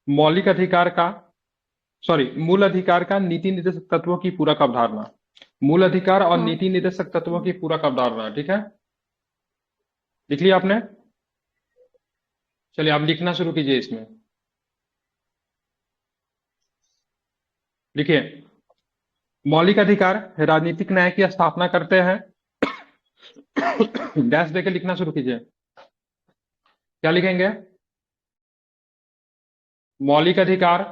मौलिक अधिकार का, सॉरी, मूल अधिकार का नीति निर्देशक तत्वों की पूरक अवधारणा। मूल अधिकार और हाँ। नीति निर्देशक तत्वों की पूरक अवधारणा, ठीक है। लिख लिया आपने? चलिए आप लिखना शुरू कीजिए इसमें। लिखिए। मौलिक अधिकार राजनीतिक न्याय की स्थापना करते हैं। डैश देके लिखना शुरू कीजिए। क्या लिखेंगे? मौलिक अधिकार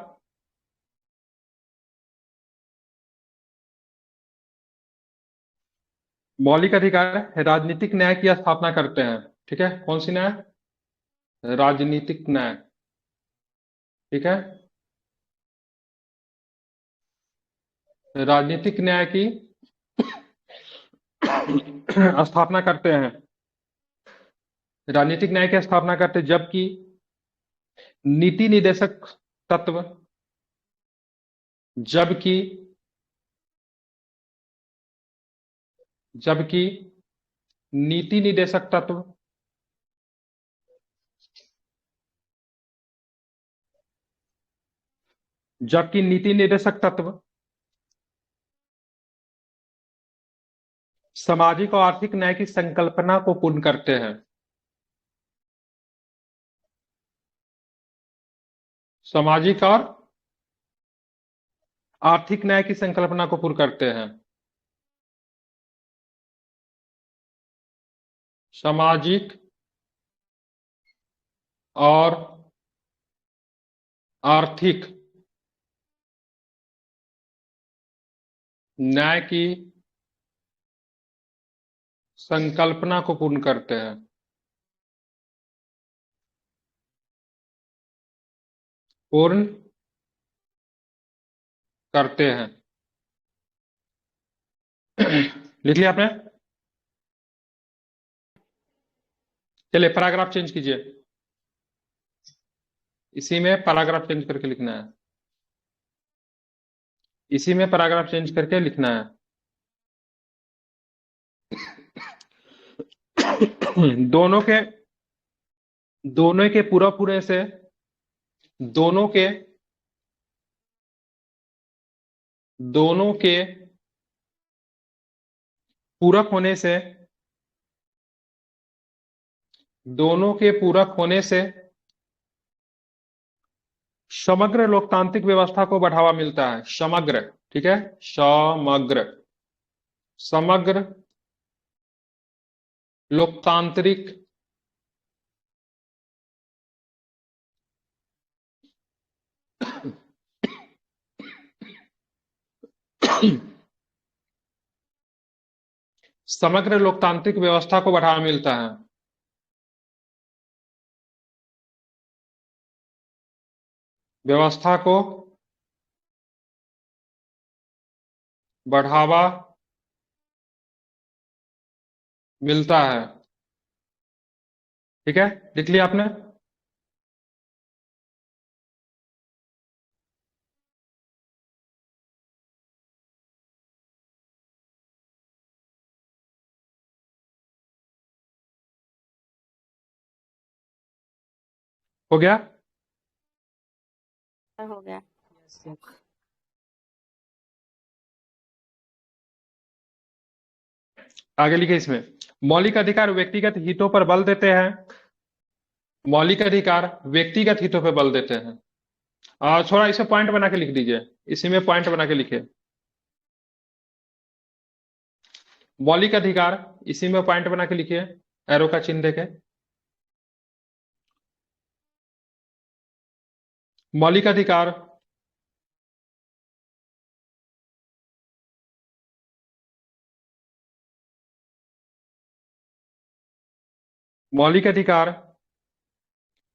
मौलिक अधिकार राजनीतिक न्याय की स्थापना करते हैं। ठीक है, कौन सी न्याय? राजनीतिक न्याय। ठीक है, राजनीतिक न्याय की स्थापना करते हैं। राजनीतिक न्याय की स्थापना करते, जबकि नीति निदेशक तत्व, जबकि जबकि नीति निदेशक तत्व जबकि नीति निदेशक तत्व सामाजिक और आर्थिक न्याय की संकल्पना को पूर्ण करते हैं। सामाजिक और आर्थिक न्याय की संकल्पना को पूर्ण करते हैं। सामाजिक और आर्थिक न्याय की संकल्पना को पूर्ण करते हैं। पूर्ण करते हैं। लिख लिया आपने? चलिए पैराग्राफ चेंज कीजिए। इसी में पैराग्राफ चेंज करके लिखना है। इसी में पैराग्राफ चेंज करके लिखना है। दोनों के दोनों के पूरा पूरे से दोनों के दोनों के पूरक होने से दोनों के पूरक होने से समग्र लोकतांत्रिक व्यवस्था को बढ़ावा मिलता है। समग्र, ठीक है, समग्र समग्र लोकतांत्रिक समग्र लोकतांत्रिक व्यवस्था को बढ़ावा मिलता है। व्यवस्था को बढ़ावा मिलता है। ठीक है, लिख लिया आपने? हो गया? हो गया। Yes yes. आगे लिखे इसमें। मौलिक अधिकार व्यक्तिगत हितों पर बल देते हैं। मौलिक अधिकार व्यक्तिगत हितों पर बल देते हैं। थोड़ा इसे पॉइंट बना के लिख दीजिए। इसी में पॉइंट बना के लिखिए। मौलिक अधिकार, इसी में पॉइंट बना के लिखिए, एरो का चिन्ह देके। मौलिक अधिकार मौलिक अधिकार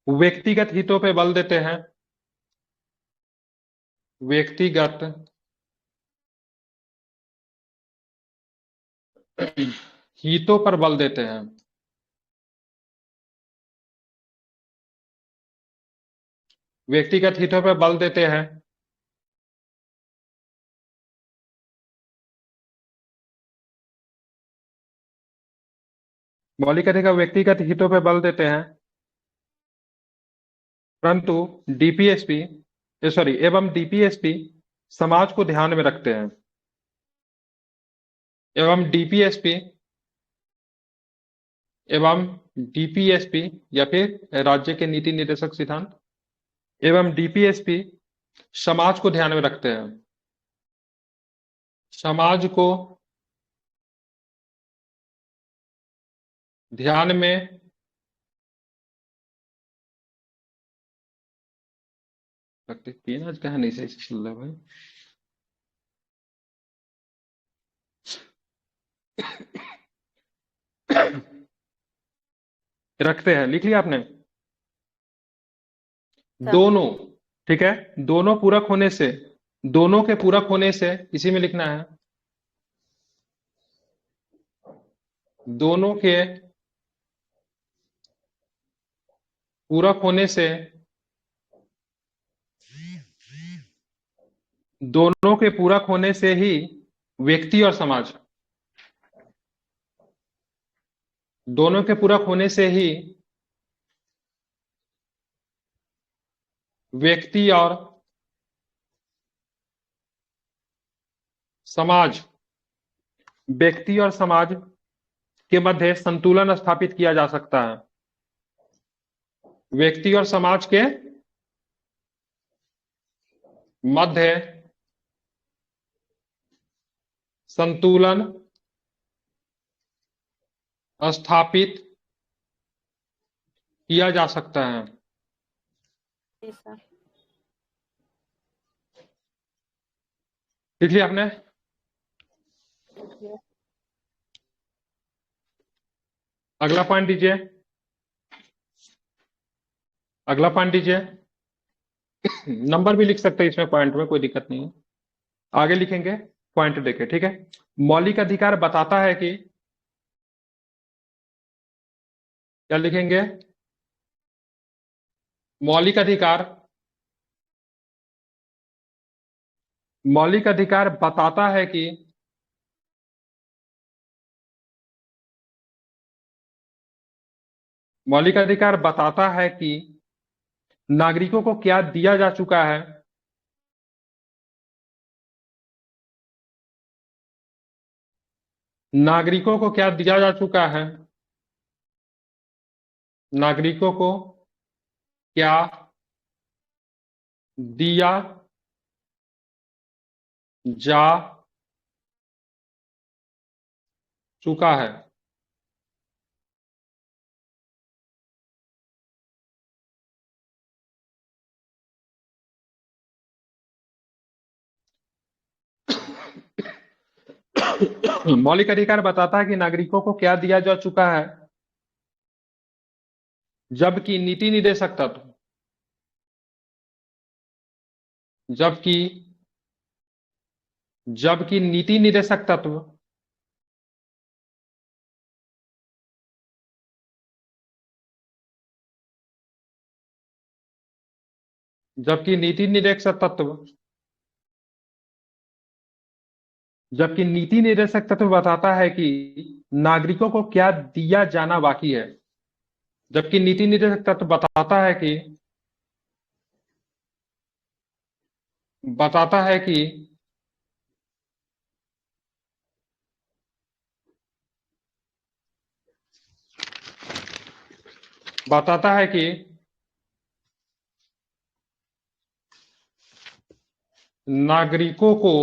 व्यक्तिगत हितों पे बल देते हैं। व्यक्तिगत हितों पर बल देते हैं। व्यक्तिगत हितों पर बल देते हैं। मौलिक अधिकार व्यक्तिगत हितों पर बल देते हैं। परंतु डीपीएसपी सॉरी एवं डीपीएसपी समाज को ध्यान में रखते हैं। एवं डीपीएसपी एवं डीपीएसपी या फिर राज्य के नीति निर्देशक सिद्धांत एवं डीपीएसपी समाज को ध्यान में रखते हैं। समाज को ध्यान में रखते। पेन आज कहा नहीं सही से चल रहा है भाई। रखते हैं, लिख लिया आपने? दोनों, ठीक है, दोनों पूरक होने से, दोनों के पूरक होने से इसी में लिखना है, दोनों के पूरक होने से, दोनों के पूरक होने से ही व्यक्ति और समाज, दोनों के पूरक होने से ही व्यक्ति और समाज, व्यक्ति और समाज के मध्य संतुलन स्थापित किया जा सकता है। व्यक्ति और समाज के मध्य संतुलन स्थापित किया जा सकता है। लिख लिया आपने? अगला पॉइंट दीजिए, अगला पॉइंट दीजिए। नंबर भी लिख सकते हैं इसमें, पॉइंट में कोई दिक्कत नहीं है। आगे लिखेंगे पॉइंट देके, ठीक है। मौलिक अधिकार बताता है कि, क्या लिखेंगे? मौलिक अधिकार, मौलिक अधिकार बताता है कि मौलिक अधिकार बताता है कि नागरिकों को क्या दिया जा चुका है, नागरिकों को क्या दिया जा चुका है, नागरिकों को क्या दिया जा चुका है। मौलिक अधिकार बताता है कि नागरिकों को क्या दिया जा चुका है, जबकि नीति निर्देशक तत्व, जबकि जबकि नीति निर्देशक तत्व जबकि नीति निर्देशक तत्व जबकि नीति निर्देशक तत्व बताता है कि नागरिकों को क्या दिया जाना बाकी है, जबकि नीति निर्देशक तत्व बताता है कि बताता है कि नागरिकों को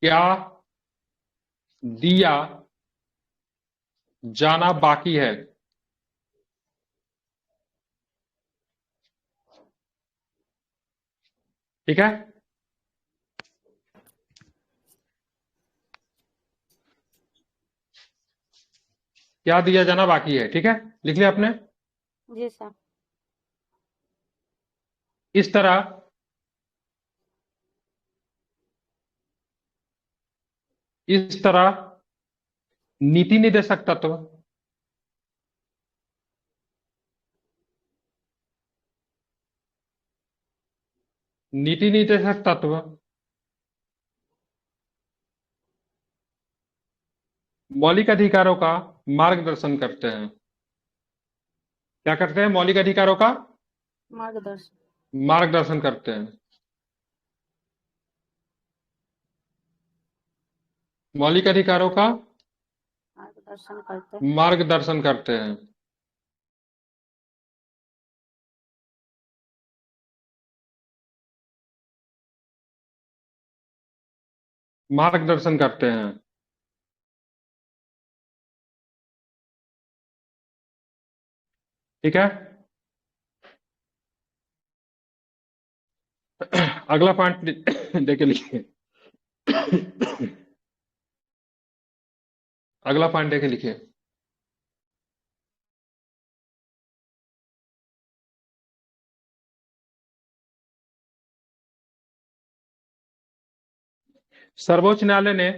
क्या दिया जाना बाकी है। ठीक है, क्या दिया जाना बाकी है। ठीक है, लिख लिया आपने? जी सर। इस तरह इस तरह नीति निर्देशक तत्व नीति निर्देशक तत्व मौलिक अधिकारों का मार्गदर्शन करते हैं। क्या करते हैं? मौलिक अधिकारों का मार्गदर्शन। मार्गदर्शन करते हैं। मौलिक अधिकारों का मार्गदर्शन करते हैं। मार्गदर्शन करते हैं। मार्गदर्शन करते हैं। ठीक है। अगला पॉइंट देखे लिखिए। अगला पॉइंट देखे लिखिए। सर्वोच्च न्यायालय ने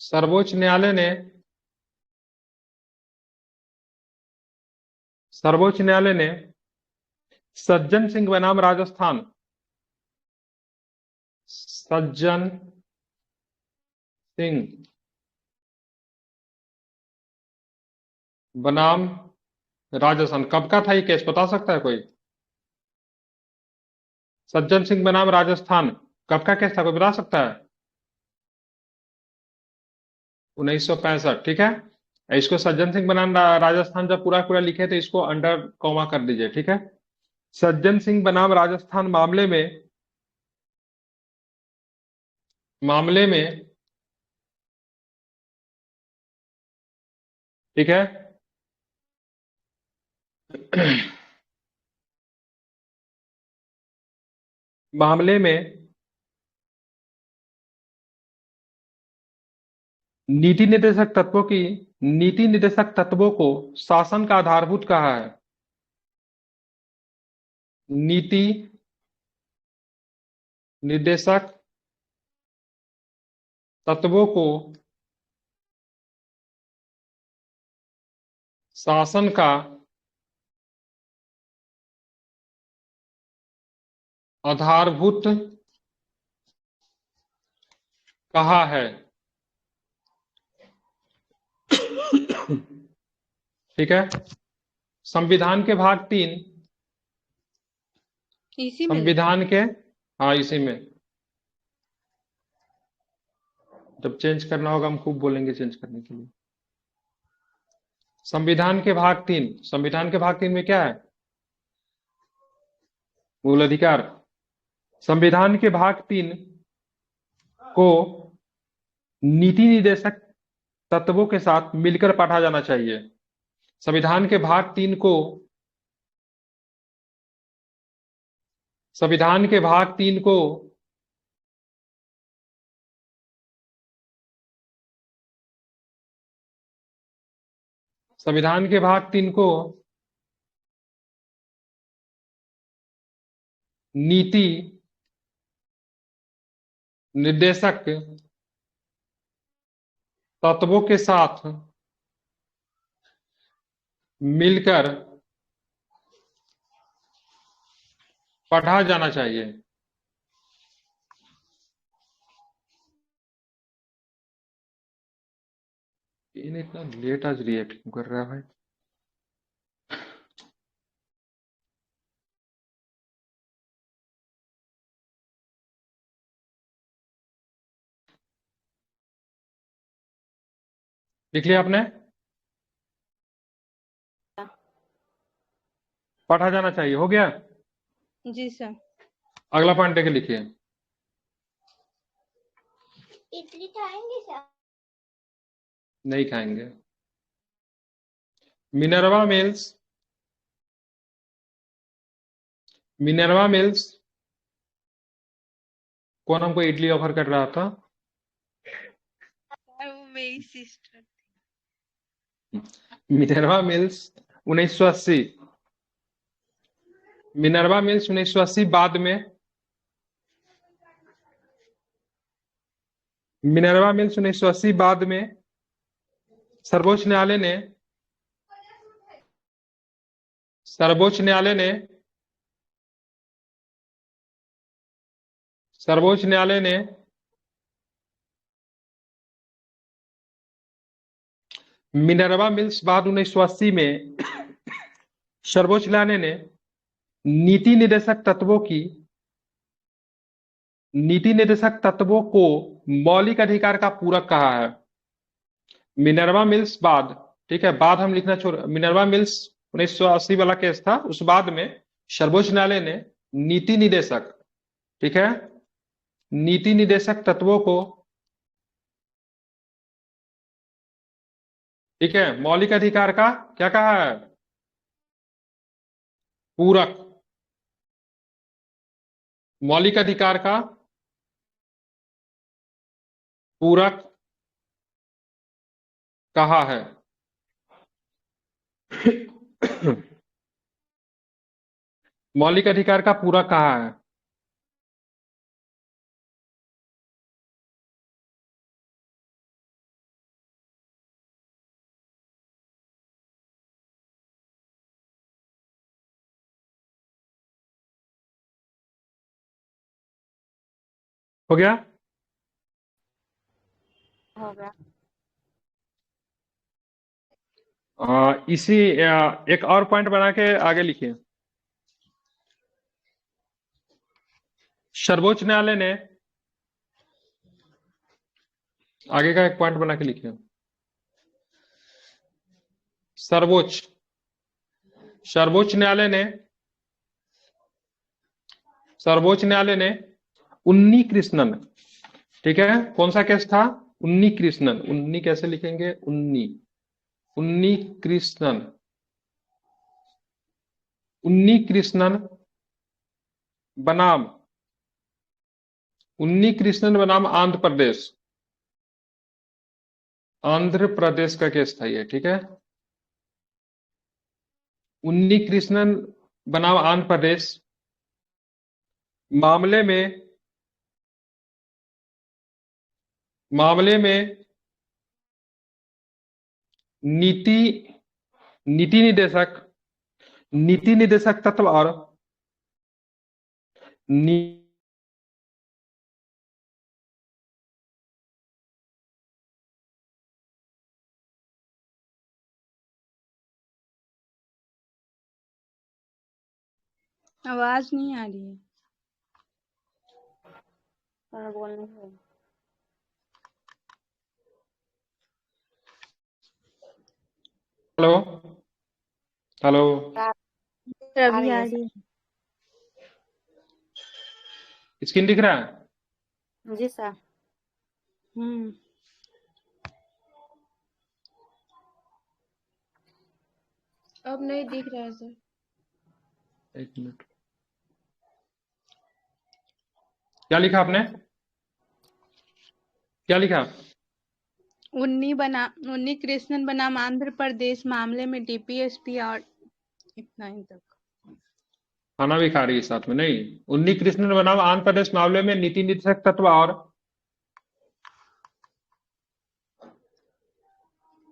सर्वोच्च न्यायालय ने सर्वोच्च न्यायालय ने सज्जन सिंह बनाम राजस्थान सज्जन सिंह बनाम राजस्थान कब का था ये केस बता सकता है कोई? सज्जन सिंह बनाम राजस्थान कब का केस था, कोई बता सकता है? 1965। ठीक है। इसको सज्जन सिंह बनाम राजस्थान जब पूरा पूरा लिखे तो इसको अंडर कॉमा कर दीजिए। ठीक है। सज्जन सिंह बनाम राजस्थान मामले में ठीक है। मामले में नीति निर्देशक तत्वों को शासन का आधारभूत कहा है। नीति निर्देशक तत्वों को शासन का आधारभूत कहा है। ठीक है। संविधान के भाग 3 इसी में संविधान के हाँ इसी में जब चेंज करना होगा हम खूब बोलेंगे चेंज करने के लिए। संविधान के भाग 3 में क्या है? मूल अधिकार। संविधान के भाग 3 को नीति निर्देशक तत्वों के साथ मिलकर पढ़ा जाना चाहिए। संविधान के भाग 3 को संविधान के भाग 3 को संविधान के भाग 3 को नीति निर्देशक तत्वों के साथ मिलकर पढ़ा जाना चाहिए। इन्हें इतना लेट आज रिएक्ट क्यों कर रहा है भाई? लिख लिया आपने? पढ़ा जाना चाहिए, हो गया? जी सर। अगला पॉइंट देखे लिखिए। इडली खाएंगे सर? नहीं खाएंगे। मिनर्वा मिल्स कौन हमको इडली ऑफर कर रहा था? वो मेरी sister. Minerva mills 1980। Minerva mills 1980 बाद में मिनर्वा मिल्स 1980 बाद में सर्वोच्च न्यायालय ने सर्वोच्च न्यायालय ने सर्वोच्च न्यायालय ने मिनर्वा मिल्स बाद 1980 में सर्वोच्च न्यायालय ने नीति निर्देशक तत्वों की नीति निर्देशक तत्वों को मौलिक अधिकार का पूरक कहा है। मिनर्वा मिल्स बाद, ठीक है, बाद हम लिखना छोड़, मिनर्वा मिल्स 1980 वाला केस था, उस बाद में सर्वोच्च न्यायालय ने नीति निर्देशक, ठीक है, नीति निर्देशक तत्वों को, ठीक है, मौलिक अधिकार का क्या कहा है? पूरक। मौलिक अधिकार का पूरक कहा है। मौलिक अधिकार का पूरक कहा है। हो गया? हो गया। इसी एक और पॉइंट बना के आगे लिखिए। सर्वोच्च न्यायालय ने, आगे का एक पॉइंट बना के लिखिए। सर्वोच्च न्यायालय ने उन्नी कृष्णन, ठीक है, कौन सा केस था? उन्नी कृष्णन। उन्नी कैसे लिखेंगे? उन्नी कृष्णन बनाम आंध्र प्रदेश का केस था ये, ठीक है। उन्नी कृष्णन बनाम आंध्र प्रदेश मामले में नीति निर्देशक तत्व और आवाज नहीं आ रही है। बोलने को। हेलो हेलो, अभी आ रही है। स्क्रीन दिख रहा है? जी सर। अब नहीं दिख रहा है सर। एक मिनट, क्या लिखा आपने? क्या लिखा? उन्नी कृष्णन बनाम आंध्र प्रदेश मामले में डीपीएसपी और इतना ही तक। खाना भी खा रही है साथ में? नहीं, उन्नी कृष्णन बनाम आंध्र प्रदेश मामले में नीति निर्देशक तत्व और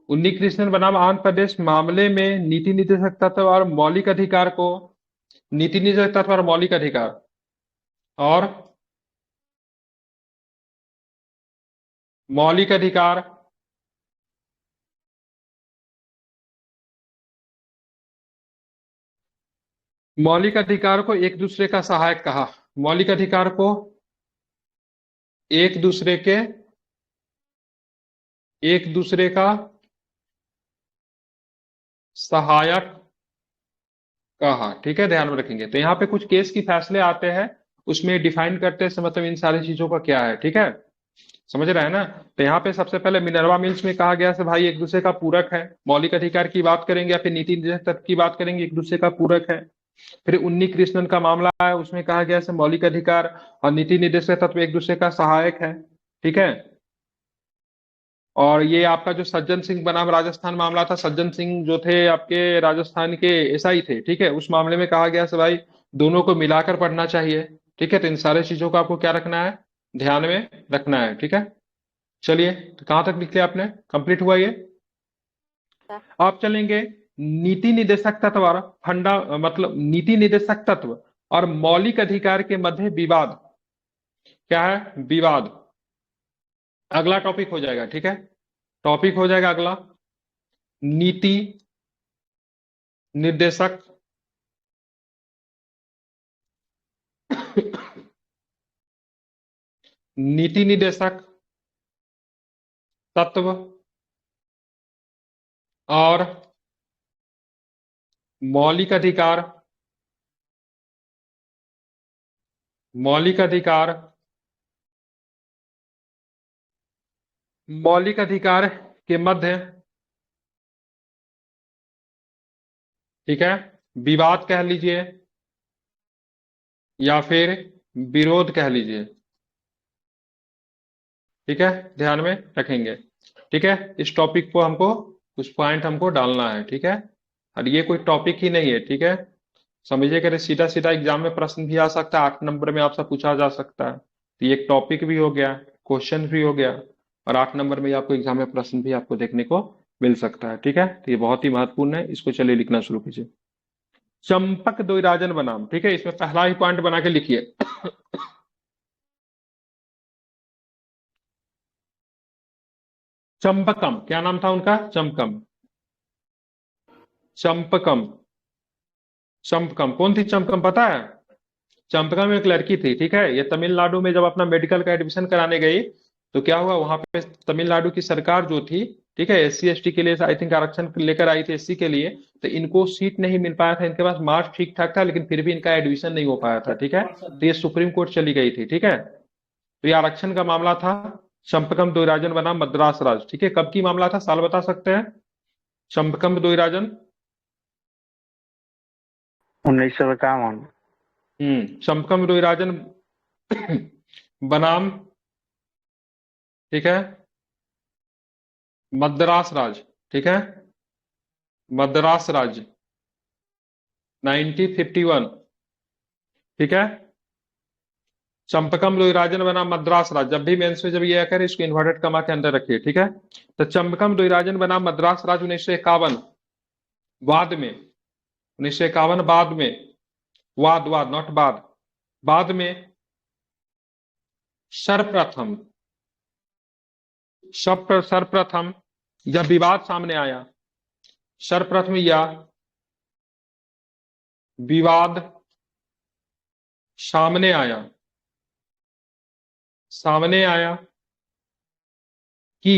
उन्नी कृष्णन बनाम आंध्र प्रदेश मामले में नीति निर्देशक तत्व और मौलिक अधिकार को, नीति निर्देशक तत्व और मौलिक अधिकार और मौलिक अधिकार मौलिक अधिकार को एक दूसरे का सहायक कहा। मौलिक अधिकार को एक दूसरे का सहायक कहा, ठीक है, ध्यान में रखेंगे। तो यहाँ पे कुछ केस की फैसले आते हैं, उसमें डिफाइन करते हैं मतलब इन सारी चीजों का क्या है, ठीक है, समझ रहे हैं ना। तो यहाँ पे सबसे पहले मिनर्वा मिल्स में कहा गया से भाई एक दूसरे का पूरक है। मौलिक अधिकार की बात करेंगे या फिर नीति निर्देशक तत्व की बात करेंगे, एक दूसरे का पूरक है। फिर उन्नी कृष्णन का मामला है, उसमें कहा गया से मौलिक अधिकार और नीति निर्देशक तत्व एक दूसरे का सहायक है, ठीक है। और ये आपका जो सज्जन सिंह बनाम राजस्थान मामला था, सज्जन सिंह जो थे आपके राजस्थान के एसआई थे, ठीक है, उस मामले में कहा गया से भाई दोनों को मिलाकर पढ़ना चाहिए, ठीक है। तो इन सारे चीजों को आपको क्या रखना है? ध्यान में रखना है, ठीक है। चलिए, तो कहां तक लिख लिया आपने? कंप्लीट हुआ ये? आप चलेंगे नीति निर्देशक तत्व और मतलब नीति निर्देशक तत्व और मौलिक अधिकार के मध्य विवाद। क्या है? विवाद। अगला टॉपिक हो जाएगा, ठीक है, टॉपिक हो जाएगा अगला नीति निर्देशक नीति निर्देशक तत्व और मौलिक अधिकार मौलिक अधिकार मौलिक अधिकार के मध्य, ठीक है, विवाद कह लीजिए या फिर विरोध कह लीजिए, ठीक है, ध्यान में रखेंगे। ठीक है, इस टॉपिक को हमको कुछ पॉइंट हमको डालना है, ठीक है, और ये कोई टॉपिक ही नहीं है, ठीक है, समझिए कि सीधा सीधा एग्जाम में प्रश्न भी आ सकता है, 8 नंबर में आपसे पूछा जा सकता है। तो ये एक टॉपिक भी हो गया, क्वेश्चन भी हो गया, और 8 नंबर में आपको एग्जाम में प्रश्न भी आपको देखने को मिल सकता है। ठीक है, तो ये बहुत ही महत्वपूर्ण है, इसको चलिए लिखना शुरू कीजिए। चंपक द्वैराजन बनाम, ठीक है, इसमें पहला ही पॉइंट बना के लिखिए। चंपकम, क्या नाम था उनका? चंपकम, चंपकम, चंपकम। कौन थी चंपकम, पता है? चंपकम एक लड़की थी, ठीक है, ये तमिलनाडु में जब अपना मेडिकल का एडमिशन कराने गई तो क्या हुआ, वहां पे तमिलनाडु की सरकार जो थी, ठीक है, एससी एसटी के लिए आई थिंक आरक्षण लेकर आई थी एससी के लिए, तो इनको सीट नहीं मिल पाया था, इनके पास मार्क्स ठीक ठाक था लेकिन फिर भी इनका एडमिशन नहीं हो पाया था, ठीक है, तो ये सुप्रीम कोर्ट चली गई थी, ठीक है, तो ये आरक्षण का मामला था। चंपकम द्वैराजन बना मद्रास राज, ठीक है, कब की मामला था, साल बता सकते हैं? चंपकम द्वैराजन 1951। चंपकम द्वैराजन बनाम, ठीक है, मद्रास राज, ठीक है, मद्रास राज 1951, ठीक है, चंपकम द्वैराजन बना मद्रास राज। जब भी मेंस में जब ये करे इसको इन्वर्टेड कमा के अंदर रखिए, ठीक है, तो चंपकम द्वैराजन बना मद्रास राज 1951, बाद में 1951 बाद में, वाद वाद नॉट बाद, बाद में सर्वप्रथम सर्वप्रथम यह विवाद सामने आया, सर्वप्रथम यह विवाद सामने आया, सामने आया कि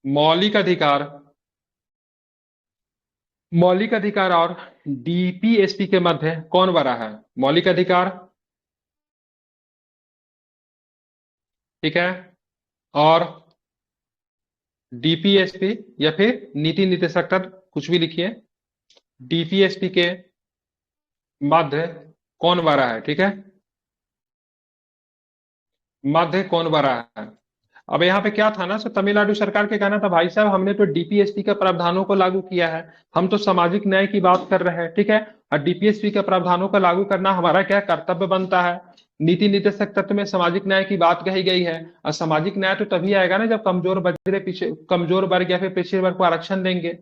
मौलिक अधिकार मौलिक अधिकार और डीपीएसपी के मध्य कौन बड़ा है? मौलिक अधिकार, ठीक है, और डीपीएसपी या फिर नीति निर्देशक तत्व, कुछ भी लिखिए, डीपीएसपी के मध्य कौन बड़ा है, ठीक है, मध्य कौन बड़ा है। अब यहाँ पे क्या था ना, सो तमिलनाडु सरकार के कहना था भाई साहब हमने तो डीपीएसपी के प्रावधानों को लागू किया है, हम तो सामाजिक न्याय की बात कर रहे हैं, ठीक है, और डीपीएसपी के प्रावधानों को लागू करना हमारा क्या कर्तव्य बनता है। नीति निर्देशक तत्व में सामाजिक न्याय की बात कही गई है, और सामाजिक न्याय तो तभी आएगा ना जब कमजोर वर्ग या फिर पिछड़े वर्ग को आरक्षण देंगे,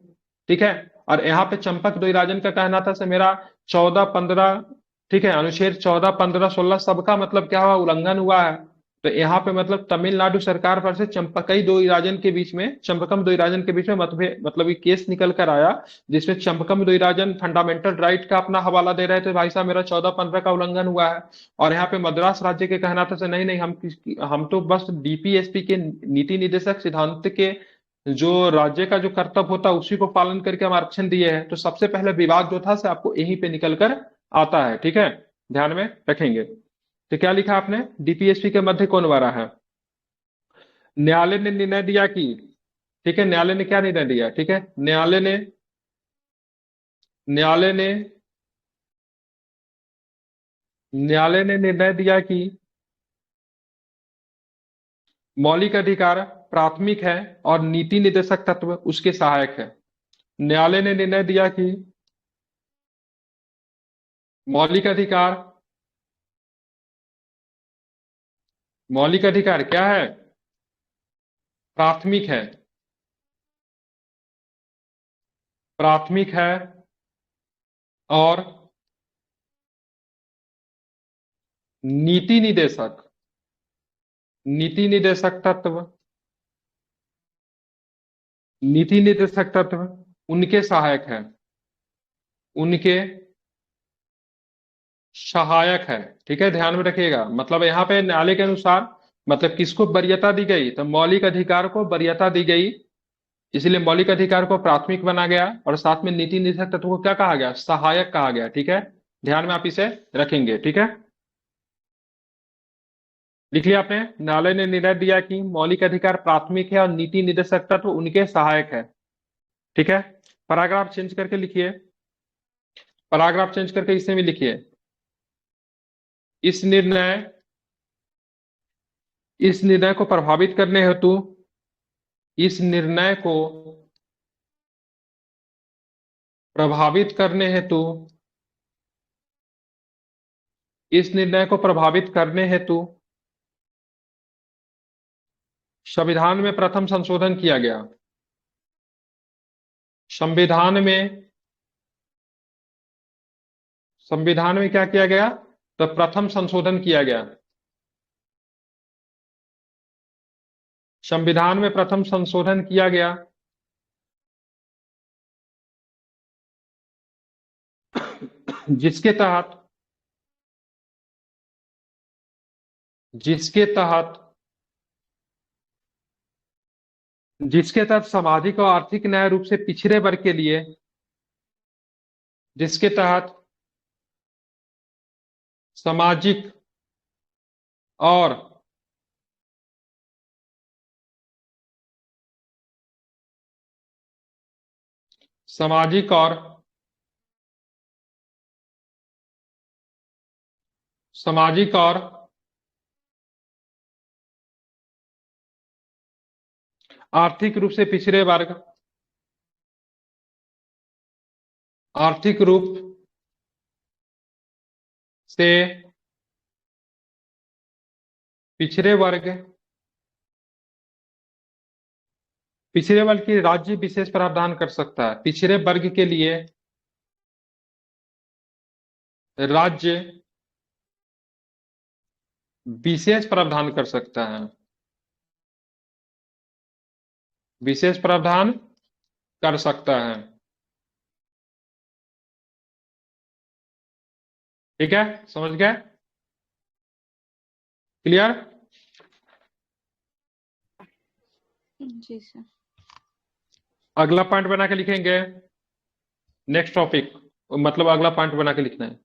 ठीक है। और यहाँ पे चंपक द्वैराजन का कहना था से मेरा 14-15, ठीक है, अनुच्छेद 14-15-16 सबका मतलब क्या हुआ, उल्लंघन हुआ है। तो यहाँ पे मतलब तमिलनाडु सरकार पर से चंपकम द्वैराजन के बीच में मतभेद, मतलब ये केस निकल कर आया, जिसमें चंपकम द्वैराजन फंडामेंटल राइट का अपना हवाला दे रहे थे, भाई साहब मेरा 14-15 का उल्लंघन हुआ है। और यहाँ पे मद्रास राज्य के कहना था से नहीं नहीं, हम तो बस डीपीएसपी के नीति निर्देशक सिद्धांत के जो राज्य का जो कर्तव्य होता है उसी को पालन करके हम आरक्षण दिए हैं। तो सबसे पहले विवाद जो था से आपको यहीं पे निकल कर आता है, ठीक है, ध्यान में रखेंगे। तो क्या लिखा आपने, डीपीएसपी के मध्य कौन बड़ा है? न्यायालय ने निर्णय दिया कि, ठीक है, न्यायालय ने क्या निर्णय दिया, ठीक है, न्यायालय ने न्यायालय ने निर्णय दिया कि मौलिक अधिकार प्राथमिक है और नीति निर्देशक तत्व उसके सहायक है। न्यायालय ने निर्णय दिया कि मौलिक अधिकार मौलिक अधिकार क्या है, प्राथमिक है, प्राथमिक है और नीति निर्देशक नीति निर्देशक तत्व नीति निर्देशक तत्व उनके सहायक है, उनके सहायक है। ठीक है, ध्यान में रखिएगा। मतलब यहाँ पे न्यायालय के अनुसार मतलब किसको वरीयता दी गई, तो मौलिक अधिकार को वरीयता दी गई, इसलिए मौलिक अधिकार को प्राथमिक बना गया और साथ में नीति निर्देशक तत्व को क्या कहा गया, सहायक कहा गया। ठीक है, ध्यान में आप इसे रखेंगे। ठीक है, लिख लिया आपने। न्यायालय ने निर्णय दिया कि मौलिक अधिकार प्राथमिक है और नीति निर्देशक तत्व उनके सहायक है। ठीक है, पैराग्राफ चेंज करके लिखिए, पैराग्राफ चेंज करके इसे भी लिखिए। इस निर्णय को प्रभावित करने हेतु, इस निर्णय को प्रभावित करने हेतु, इस निर्णय को प्रभावित करने हेतु संविधान में प्रथम संशोधन किया गया। संविधान में क्या किया गया, तो प्रथम संशोधन किया गया। संविधान में प्रथम संशोधन किया गया जिसके तहत सामाजिक और आर्थिक न्याय रूप से पिछड़े वर्ग के लिए, जिसके तहत सामाजिक और सामाजिक और सामाजिक और आर्थिक रूप से पिछड़े वर्ग, आर्थिक रूप से पिछड़े वर्ग, पिछड़े वर्ग की राज्य विशेष प्रावधान कर सकता है। पिछड़े वर्ग के लिए राज्य विशेष प्रावधान कर सकता है, विशेष प्रावधान कर सकता है। ठीक है, समझ गए, क्लियर। जी सर। अगला पॉइंट बना के लिखेंगे, नेक्स्ट टॉपिक, मतलब अगला पॉइंट बना के लिखना है।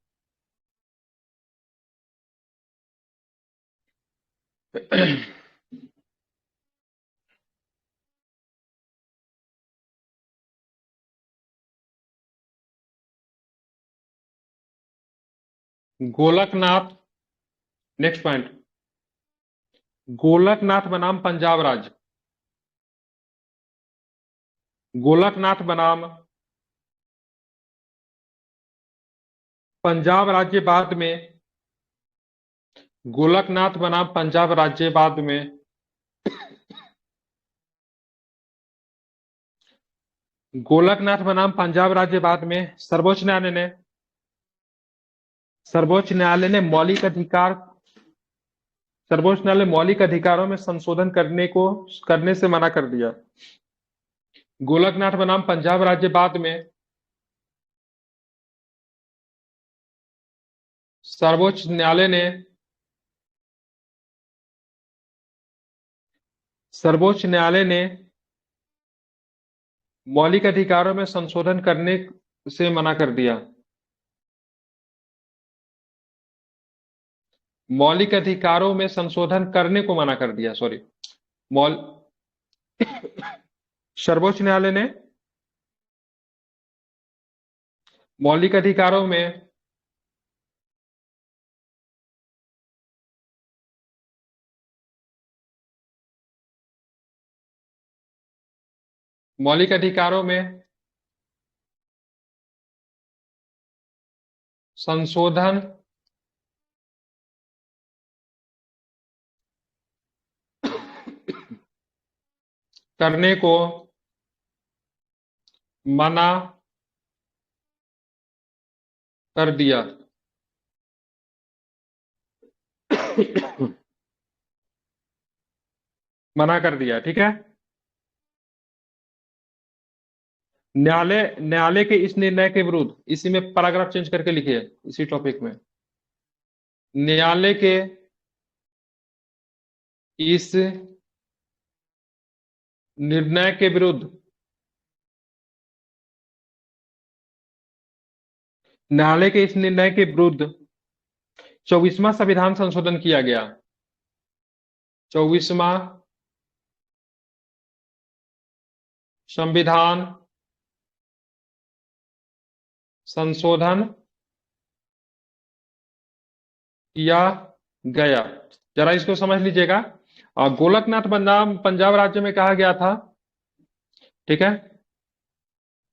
गोलकनाथ, नेक्स्ट पॉइंट, गोलकनाथ बनाम पंजाब राज्य, गोलकनाथ बनाम पंजाब राज्य बाद में, गोलकनाथ बनाम पंजाब राज्य बाद में गोलकनाथ बनाम पंजाब राज्य बाद में सर्वोच्च न्यायालय ने मौलिक अधिकार, सर्वोच्च न्यायालय मौलिक अधिकारों में संशोधन करने से मना कर दिया। गोलकनाथ बनाम पंजाब राज्य बाद में सर्वोच्च न्यायालय ने मौलिक अधिकारों में संशोधन करने से मना कर दिया। मौलिक अधिकारों में संशोधन करने को मना कर दिया, सॉरी। सर्वोच्च न्यायालय ने मौलिक अधिकारों में संशोधन करने को मना कर दिया। मना कर दिया, ठीक है। न्यायालय न्यायालय के इस निर्णय के विरुद्ध, इसी में पैराग्राफ चेंज करके लिखिए, इसी टॉपिक में, न्यायालय के इस निर्णय के विरुद्ध, न्यायालय के इस निर्णय के विरुद्ध 24वां संविधान संशोधन किया गया। 24वां संविधान संशोधन किया गया। जरा इसको समझ लीजिएगा। गोलकनाथ बनाम पंजाब राज्य में कहा गया था, ठीक है,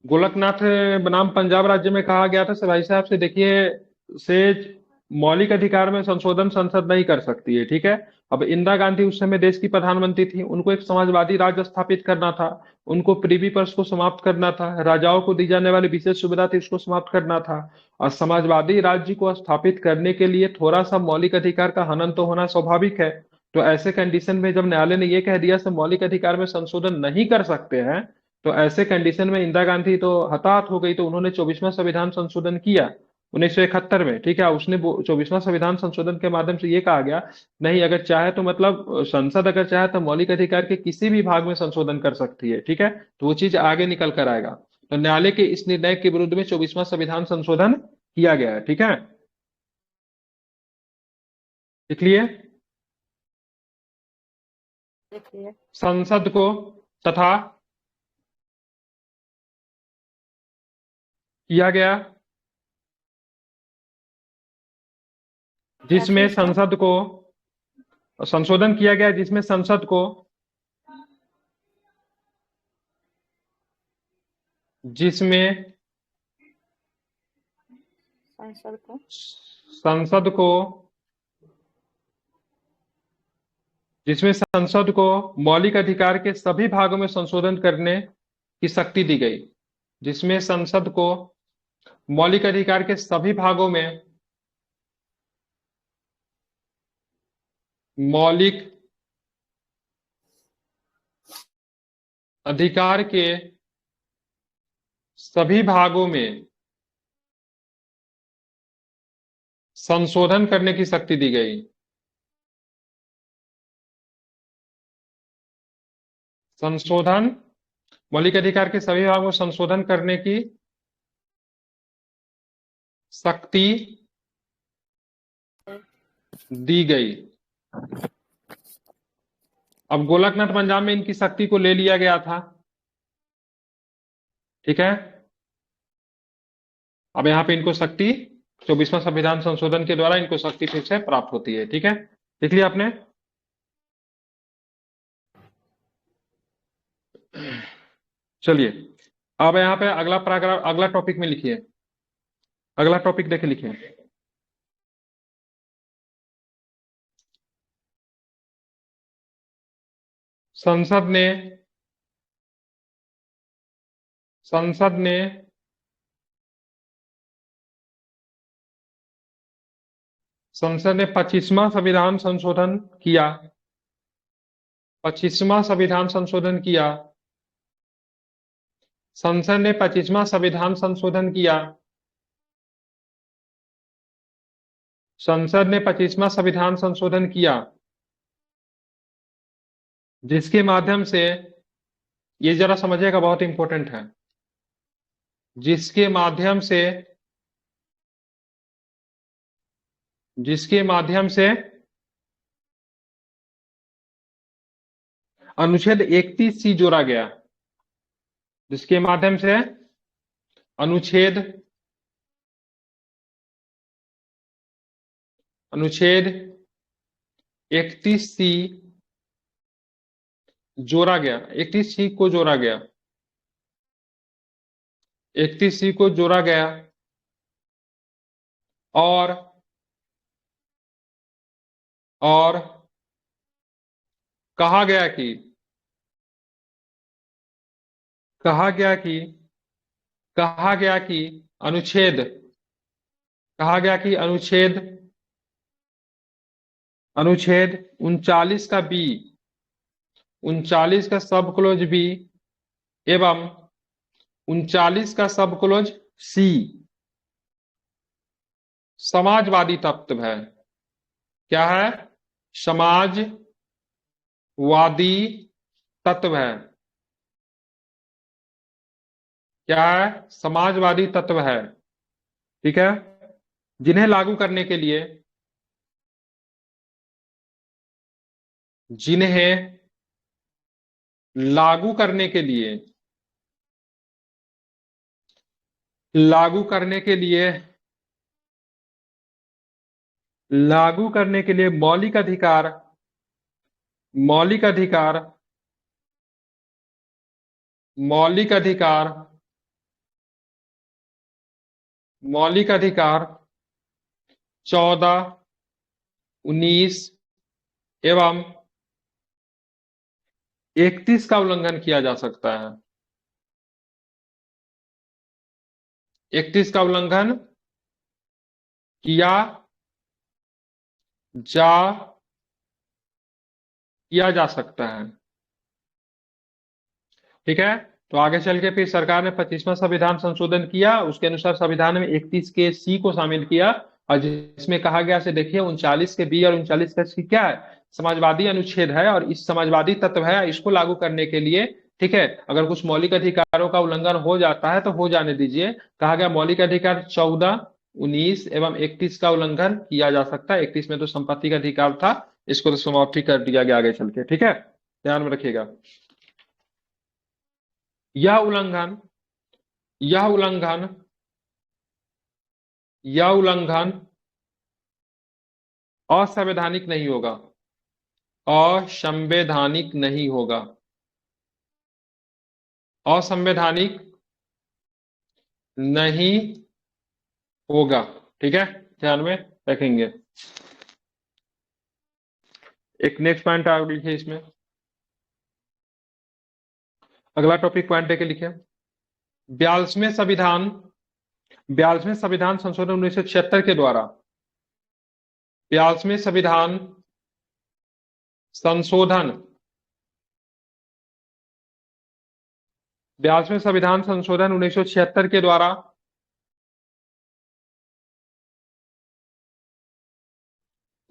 गोलकनाथ बनाम पंजाब राज्य में कहा गया था से भाई साहब से देखिए, से मौलिक अधिकार में संशोधन संसद नहीं कर सकती है, ठीक है। अब इंदिरा गांधी उस समय देश की प्रधानमंत्री थी, उनको एक समाजवादी राज्य स्थापित करना था, उनको प्रिवी पर्स को समाप्त करना था, राजाओं को दी जाने वाली विशेष सुविधा थी उसको समाप्त करना था, और समाजवादी राज्य को स्थापित करने के लिए थोड़ा सा मौलिक अधिकार का हनन तो होना स्वाभाविक है। तो ऐसे कंडीशन में जब न्यायालय ने यह कह दिया कि मौलिक अधिकार में संशोधन नहीं कर सकते हैं, तो ऐसे कंडीशन में इंदिरा गांधी तो हताहत हो गई, तो उन्होंने 24वां संविधान संशोधन किया 1971 में, ठीक है। उसने 24वां संविधान संशोधन के माध्यम से ये कहा गया, नहीं अगर चाहे तो मतलब संसद अगर चाहे तो मौलिक अधिकार के किसी भी भाग में संशोधन कर सकती है, ठीक है। तो वो चीज आगे निकल कर आएगा। तो न्यायालय के इस निर्णय के विरुद्ध में 24वां संविधान संशोधन किया गया है, ठीक है। इसलिए संसद को तथा किया गया जिसमें संसद को संशोधन किया गया, जिसमें संसद को जिसमें संसद को मौलिक अधिकार के सभी भागों में संशोधन करने की शक्ति दी गई, जिसमें संसद को मौलिक अधिकार के सभी भागों में मौलिक अधिकार के सभी भागों में संशोधन करने की शक्ति दी गई। संशोधन, मौलिक अधिकार के सभी भागों में संशोधन करने की शक्ति दी गई। अब गोलकनाथ पंजाब में इनकी शक्ति को ले लिया गया था, ठीक है। अब यहाँ पे इनको शक्ति 24वां संविधान संशोधन के द्वारा इनको शक्ति फिर से प्राप्त होती है, ठीक है। लिख लिया आपने। चलिए अब यहाँ पे अगला पैराग्राफ, अगला टॉपिक में लिखिए, अगला टॉपिक देखे लिखिए। संसद ने 25वां संविधान संशोधन किया। 25वां संविधान संशोधन किया। संसद ने 25वां संविधान संशोधन किया। संसद ने 25वां संविधान संशोधन किया, जिसके माध्यम से, ये जरा समझिएगा बहुत इंपॉर्टेंट है, जिसके माध्यम से अनुच्छेद 31C जोड़ा गया, जिसके माध्यम से अनुच्छेद 31C जोड़ा गया, 31C को जोड़ा गया, 31C को जोड़ा गया और कहा गया कि अनुच्छेद 39 का बी, 39 का सब क्लोज बी एवं 39 का सब क्लोज सी समाजवादी तत्व है। क्या है? समाजवादी तत्व है। क्या है? समाजवादी तत्व है। ठीक है। जिन्हें लागू करने के लिए, जिन्हें लागू करने के लिए, लागू करने के लिए, लागू करने के लिए मौलिक अधिकार, मौलिक अधिकार, मौलिक अधिकार, मौलिक अधिकार 14, 19 एवं 31 का उल्लंघन किया जा सकता है। 31 का उल्लंघन किया जा किया जा सकता है। ठीक है। तो आगे चल के फिर सरकार ने 25वां संविधान संशोधन किया, उसके अनुसार संविधान में 31 के सी को शामिल किया, और जिसमें कहा गया से देखिए 39 के बी और 39 का सी क्या है? समाजवादी अनुच्छेद है, और इस समाजवादी तत्व है, इसको लागू करने के लिए, ठीक है, अगर कुछ मौलिक अधिकारों का उल्लंघन हो जाता है तो हो जाने दीजिए। कहा गया मौलिक अधिकार 14, 19 एवं 31 का उल्लंघन किया जा सकता है। 31 में तो संपत्ति का अधिकार था, इसको तो समाप्ति कर दिया गया आगे चल के। ठीक है, ध्यान में रखिएगा। यह उल्लंघन, यह उल्लंघन, यह उल्लंघन असंवैधानिक नहीं होगा, असंवैधानिक नहीं होगा, असंवैधानिक नहीं होगा। ठीक है, ध्यान में रखेंगे। एक नेक्स्ट पॉइंट आप लिखिए इसमें, अगला टॉपिक पॉइंट देके लिखिए। 42वें संविधान, 42वें संविधान संशोधन 1976 के द्वारा, 42वें संविधान संशोधन, 42वें संविधान संशोधन 1976 के द्वारा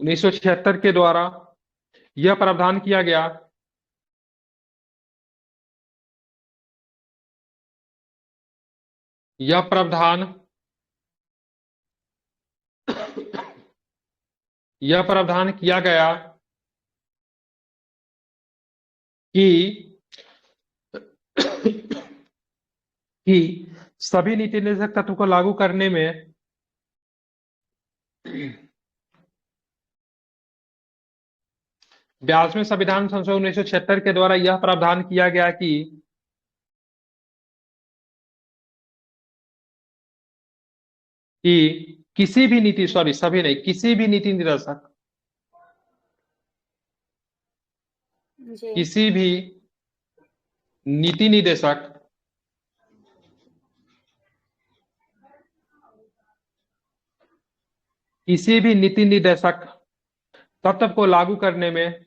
1976 के द्वारा यह प्रावधान किया गया, यह प्रावधान, यह प्रावधान किया गया कि कि सभी नीति निर्देशक तत्व को लागू करने में 42वें संविधान संशोधन 1976 के द्वारा यह प्रावधान किया गया कि किसी भी नीति, सॉरी सभी नहीं, किसी भी नीति निर्देशक, जी किसी भी नीति निदेशक किसी भी नीति निर्देशक तत्व को लागू करने में,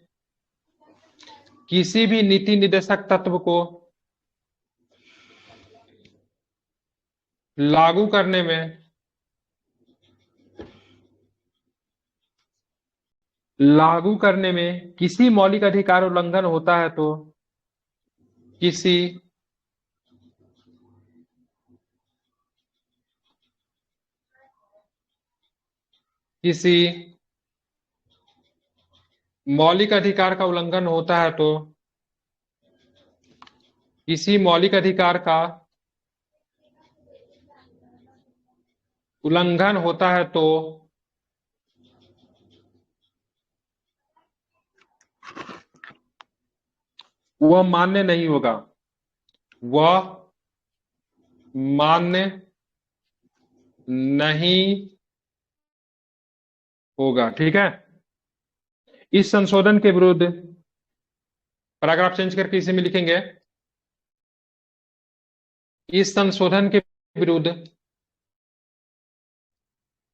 किसी भी नीति निर्देशक तत्व को लागू करने में, लागू करने में किसी मौलिक अधिकार उल्लंघन होता है तो किसी किसी मौलिक अधिकार का उल्लंघन होता है तो किसी मौलिक अधिकार का उल्लंघन होता है तो वह मान्य नहीं होगा, वह मान्य नहीं होगा। ठीक है। इस संशोधन के विरुद्ध, पैराग्राफ चेंज करके इसी में लिखेंगे, इस संशोधन के विरुद्ध,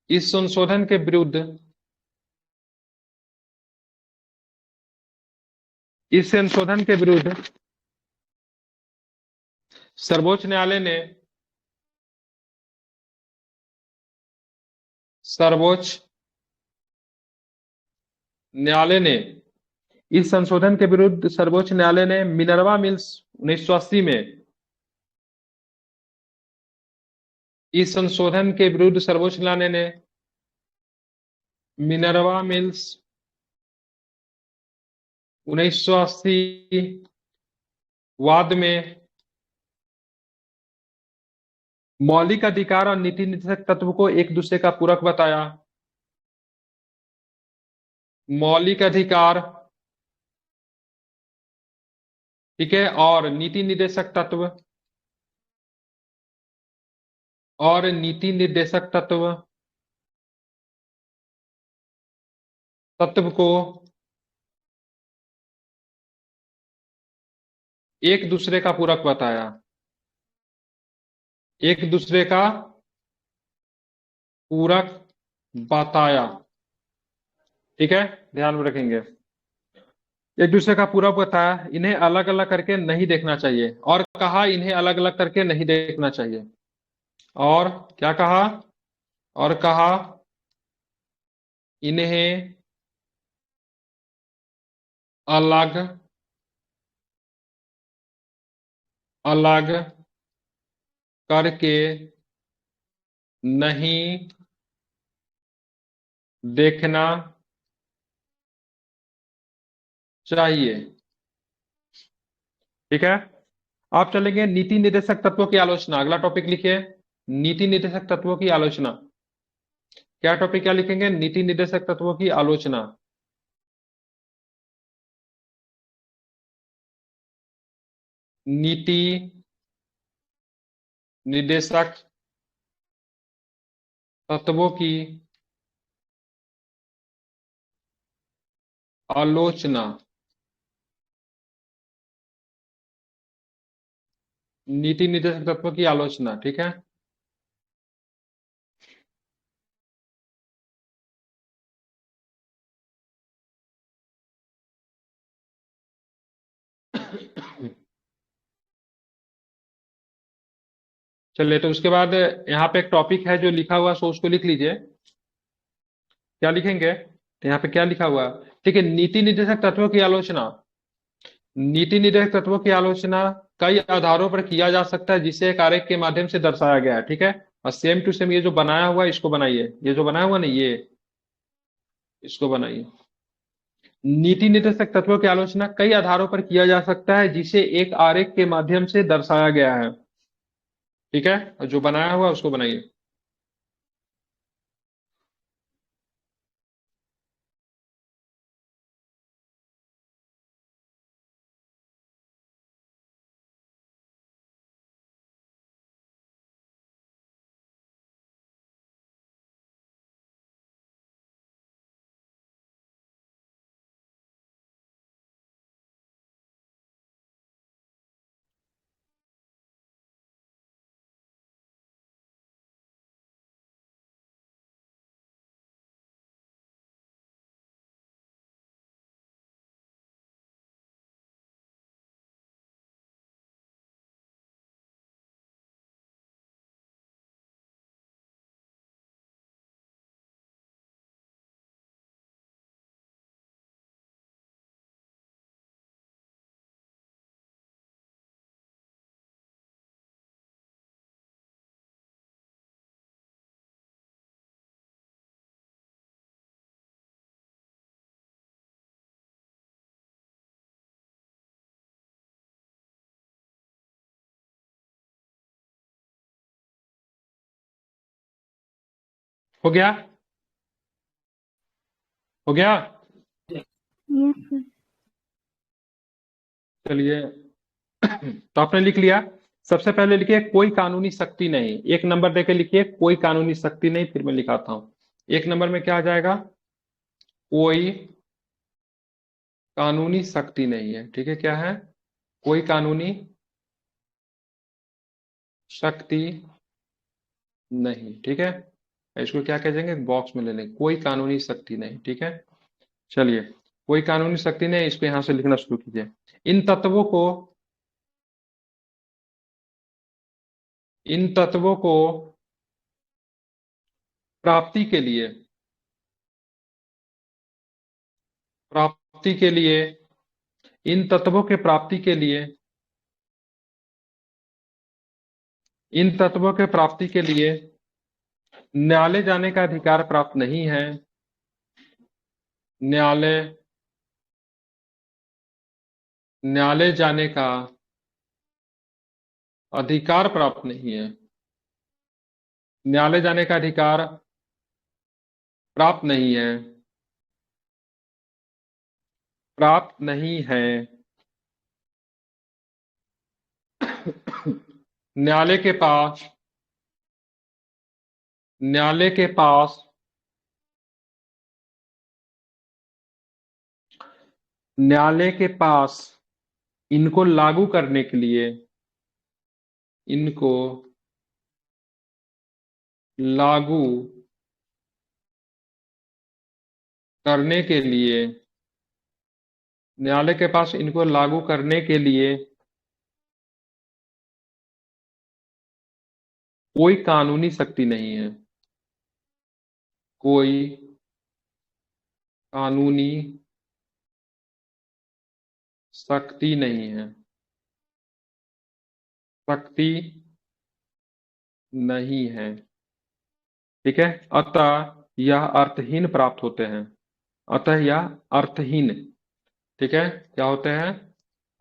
इस संशोधन के विरुद्ध, इस संशोधन के विरुद्ध सर्वोच्च न्यायालय ने सर्वोच्च न्यायालय ने इस संशोधन के विरुद्ध सर्वोच्च न्यायालय ने मिनर्वा मिल्स 1980 में इस संशोधन के विरुद्ध सर्वोच्च न्यायालय ने मिनर्वा मिल्स 1980 वाद में मौलिक अधिकार और नीति निर्देशक तत्व को एक दूसरे का पूरक बताया। मौलिक अधिकार, ठीक है, और नीति निर्देशक तत्व को एक दूसरे का पूरक बताया। एक दूसरे का पूरक बताया, ठीक है, ध्यान में रखेंगे। एक दूसरे का पूरक बताया, इन्हें अलग अलग करके नहीं देखना चाहिए, और कहा इन्हें अलग अलग करके नहीं देखना चाहिए। और क्या कहा? और कहा इन्हें अलग अलग करके नहीं देखना चाहिए, ठीक है। आप चलेंगे नीति निर्देशक तत्वों की आलोचना। अगला टॉपिक लिखिए, नीति निर्देशक तत्वों की आलोचना। क्या टॉपिक क्या लिखेंगे? नीति निर्देशक तत्वों की आलोचना। नीति निर्देशक तत्वों की आलोचना। नीति निर्देशक तत्वों की आलोचना, ठीक है। चलिए, तो उसके बाद यहाँ पे एक टॉपिक है जो लिखा हुआ, सो उसको लिख लीजिए। क्या लिखेंगे? तो यहाँ पे क्या लिखा हुआ? ठीक है, नीति निर्देशक तत्वों की आलोचना। नीति निर्देशक तत्वों की आलोचना कई आधारों पर किया जा सकता है, जिसे एक आरेख के माध्यम से दर्शाया गया है, ठीक है। और सेम टू सेम ये जो बनाया हुआ है इसको बनाइए, ये जो बनाया हुआ नहीं, ये इसको बनाइए। नीति निर्देशक तत्वों की आलोचना कई आधारों पर किया जा सकता है, जिसे एक आरेख के माध्यम से दर्शाया गया है, ठीक है। और जो बनाया हुआ है उसको बनाइए। हो गया? हो गया? Yes sir. चलिए, तो आपने लिख लिया। सबसे पहले लिखिए कोई कानूनी शक्ति नहीं। एक नंबर देके लिखिए कोई कानूनी शक्ति नहीं, फिर मैं लिखाता हूं। एक नंबर में क्या आ जाएगा? कोई कानूनी शक्ति नहीं है, ठीक है। क्या है? कोई कानूनी शक्ति नहीं, ठीक है। इसको क्या कह देंगे? बॉक्स में ले लें, कोई कानूनी शक्ति नहीं, ठीक है। चलिए, कोई कानूनी शक्ति नहीं, इसको यहां से लिखना शुरू कीजिए। इन तत्वों को इन तत्वों को प्राप्ति के लिए प्राप्ति के लिए इन तत्वों के प्राप्ति के लिए इन तत्वों के प्राप्ति के लिए न्यायालय जाने का अधिकार प्राप्त नहीं है। न्यायालय न्यायालय जाने का अधिकार प्राप्त नहीं है। न्यायालय जाने का अधिकार प्राप्त नहीं है। प्राप्त नहीं है। न्यायालय के पास न्यायालय के पास न्यायालय के पास इनको लागू करने के लिए इनको लागू करने के लिए न्यायालय के पास इनको लागू करने के लिए कोई कानूनी शक्ति नहीं है। कोई कानूनी शक्ति नहीं है। शक्ति नहीं है। ठीक है, अतः यह अर्थहीन प्राप्त होते हैं। अतः यह अर्थहीन, ठीक है, क्या होते हैं?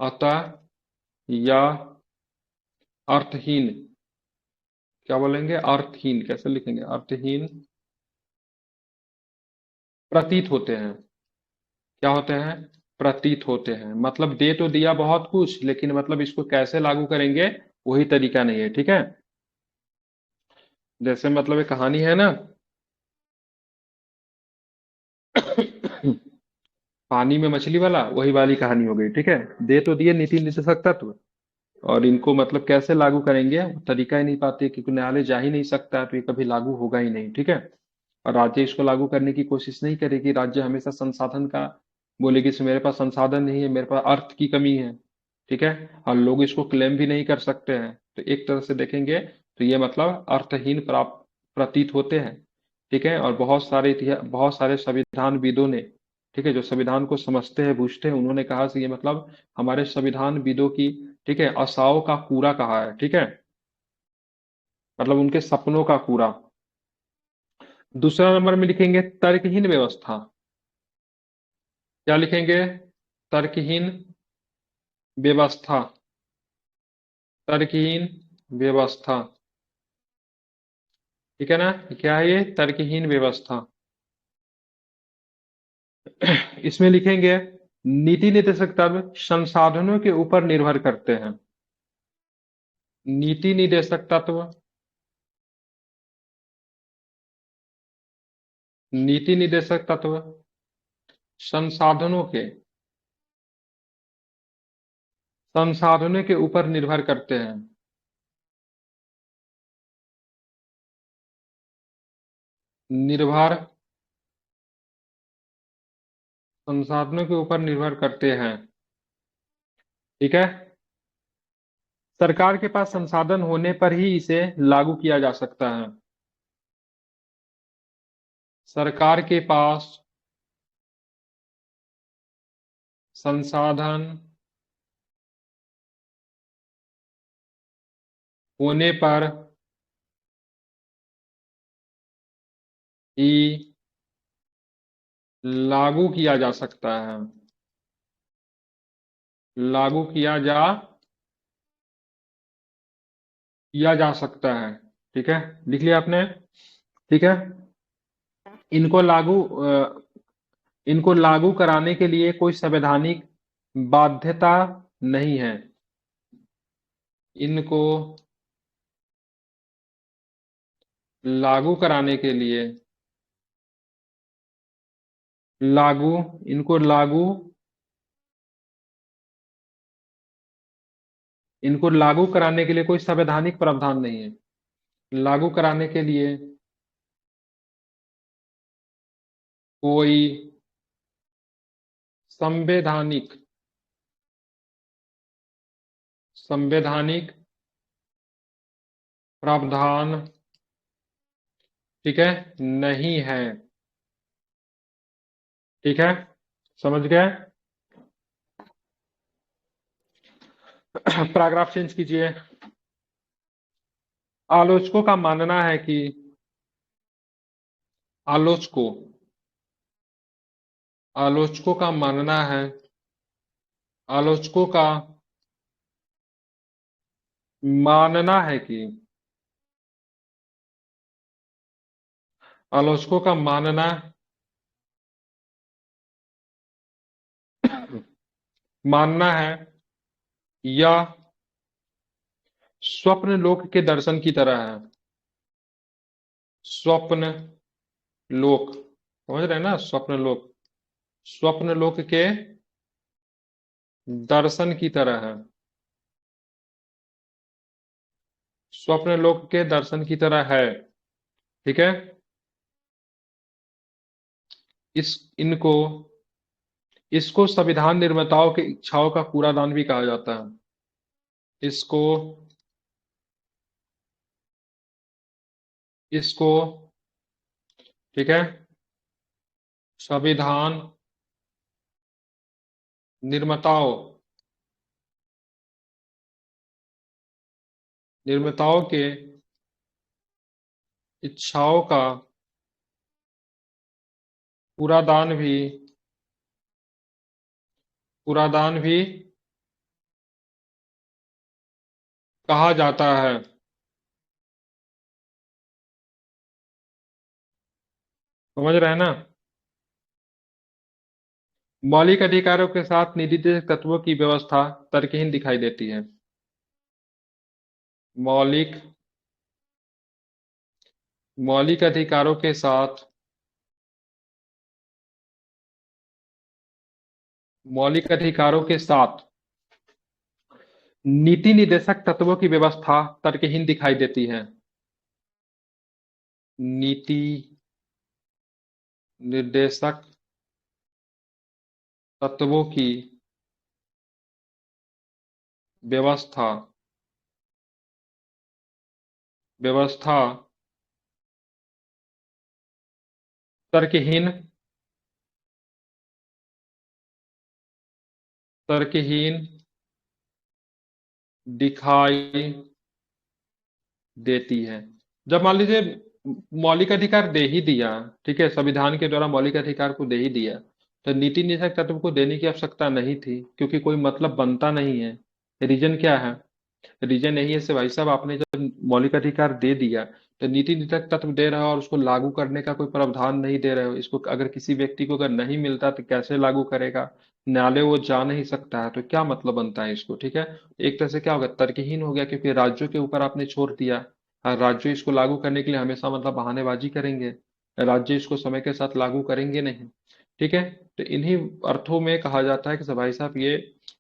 अतः यह अर्थहीन, क्या बोलेंगे? अर्थहीन। कैसे लिखेंगे? अर्थहीन प्रतीत होते हैं। क्या होते हैं? प्रतीत होते हैं। मतलब दे तो दिया बहुत कुछ, लेकिन मतलब इसको कैसे लागू करेंगे वही तरीका नहीं है। ठीक है, जैसे मतलब एक कहानी है ना, पानी में मछली वाला, वही वाली कहानी हो गई। ठीक है, दे तो दिए नीति निर्देशक तत्व, और इनको मतलब कैसे लागू करेंगे वो तरीका ही नहीं पाते, क्योंकि न्यायालय जा ही नहीं सकता, तो ये कभी लागू होगा ही नहीं। ठीक है, और राज्य इसको लागू करने की कोशिश नहीं करेगी। राज्य हमेशा संसाधन का बोलेगी कि मेरे पास संसाधन नहीं है, मेरे पास अर्थ की कमी है। ठीक है, और लोग इसको क्लेम भी नहीं कर सकते हैं। तो एक तरह से देखेंगे तो ये मतलब अर्थहीन प्राप्त प्रतीत होते हैं। ठीक है, और बहुत सारे संविधानविदों ने, ठीक है, जो संविधान को समझते हैं बूझते हैं, उन्होंने कहा कि ये मतलब हमारे संविधानविदों की, ठीक है, आशाओं का कूड़ा कहा है। ठीक है, मतलब उनके सपनों का कूड़ा। दूसरा नंबर में लिखेंगे तर्कहीन व्यवस्था। क्या लिखेंगे? तर्कहीन व्यवस्था। तर्कहीन व्यवस्था, ठीक है ना? क्या है ये? तर्कहीन व्यवस्था। इसमें लिखेंगे नीति निर्देशक तत्व संसाधनों के ऊपर निर्भर करते हैं। नीति निर्देशक तत्व नीति निर्देशक तत्व संसाधनों के संसाधनों के ऊपर निर्भर करते हैं। निर्भर संसाधनों के ऊपर निर्भर करते हैं। ठीक है, सरकार के पास संसाधन होने पर ही इसे लागू किया जा सकता है। सरकार के पास संसाधन होने पर ही लागू किया जा सकता है। लागू किया जा सकता है। ठीक है, लिख लिया आपने? ठीक है, इनको लागू इनको लागू कराने के लिए कोई संवैधानिक बाध्यता नहीं है। इनको लागू कराने के लिए लागू इनको लागू इनको लागू कराने के लिए कोई संवैधानिक प्रावधान नहीं है। लागू कराने के लिए कोई संवैधानिक संवैधानिक प्रावधान, ठीक है, नहीं है। ठीक है, समझ गए? पैराग्राफ चेंज कीजिए। आलोचकों का मानना है कि आलोचकों आलोचकों का मानना है आलोचकों का मानना है कि आलोचकों का मानना है यह स्वप्न लोक के दर्शन की तरह है। स्वप्न लोक, समझ रहे हैं ना? स्वप्न लोक, स्वप्न लोक के दर्शन की तरह है। स्वप्न लोक के दर्शन की तरह है। ठीक है, इस इनको इसको संविधान निर्माताओं की इच्छाओं का कूड़ादान भी कहा जाता है। इसको इसको ठीक है, संविधान निर्माताओं निर्माताओं के इच्छाओं का कूड़ादान भी कहा जाता है। समझ रहे हैं ना? मौलिक अधिकारों के साथ निहित तत्वों की व्यवस्था तर्कहीन दिखाई देती है। मौलिक मौलिक अधिकारों के साथ मौलिक अधिकारों के साथ नीति निर्देशक तत्वों की व्यवस्था तर्कहीन दिखाई देती है। नीति निर्देशक तत्वों की व्यवस्था व्यवस्था तर्कहीन तर्कहीन दिखाई देती है। जब मान लीजिए मौलिक अधिकार दे ही दिया, ठीक है, संविधान के द्वारा मौलिक अधिकार को दे ही दिया, तो नीति निषेध तत्व को देने की आवश्यकता नहीं थी, क्योंकि कोई मतलब बनता नहीं है। रीजन क्या है? रीजन यही है से भाई साहब, आपने जब मौलिक अधिकार दे दिया तो नीति निषेध तत्व दे रहे हो और उसको लागू करने का कोई प्रावधान नहीं दे रहे हो। इसको अगर किसी व्यक्ति को अगर नहीं मिलता तो कैसे लागू करेगा? न्यायालय वो जा नहीं सकता है, तो क्या मतलब बनता है इसको? ठीक है, एक तरह से क्या होगा, तर्कहीन हो गया, क्योंकि राज्यों के ऊपर आपने छोड़ दिया। राज्य इसको लागू करने के लिए हमेशा मतलब बहानेबाजी करेंगे, राज्य इसको समय के साथ लागू करेंगे नहीं। ठीक है, तो इन्हीं अर्थों में कहा जाता है कि भाई साहब ये